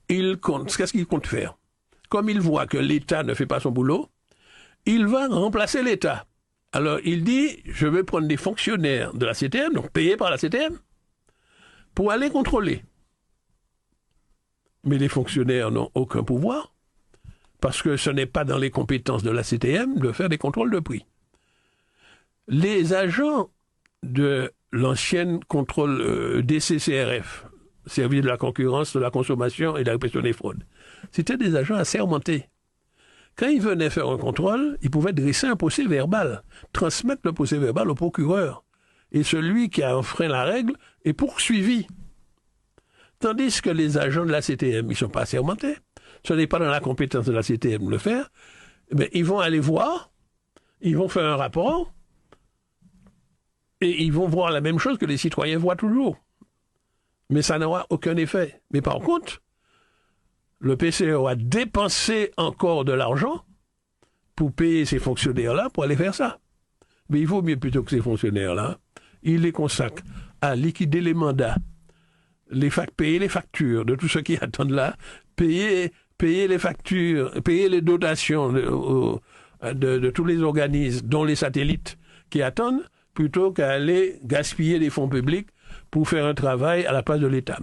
qu'est-ce qu'il compte faire? Comme il voit que l'État ne fait pas son boulot, il va remplacer l'État. Alors, il dit, je vais prendre des fonctionnaires de la CTM, donc payés par la CTM, pour aller contrôler. Mais les fonctionnaires n'ont aucun pouvoir, parce que ce n'est pas dans les compétences de la CTM de faire des contrôles de prix. Les agents de l'ancienne contrôle DCCRF, Service de la concurrence, de la consommation et de la répression des fraudes, c'était des agents assermentés. Quand ils venaient faire un contrôle, ils pouvaient dresser un procès verbal, transmettre le procès verbal au procureur. Et celui qui a enfreint la règle est poursuivi. Tandis que les agents de la CTM, ils ne sont pas assermentés. Ce n'est pas dans la compétence de la CTM de le faire. Mais ils vont aller voir, ils vont faire un rapport, et ils vont voir la même chose que les citoyens voient toujours. Mais ça n'aura aucun effet. Mais par contre, le PCO a dépensé encore de l'argent pour payer ces fonctionnaires-là pour aller faire ça. Mais il vaut mieux plutôt que ces fonctionnaires-là, il les consacre à liquider les mandats, payer les factures de tous ceux qui attendent là, payer les factures, payer les dotations de tous les organismes, dont les satellites qui attendent, plutôt qu'à aller gaspiller des fonds publics pour faire un travail à la place de l'État.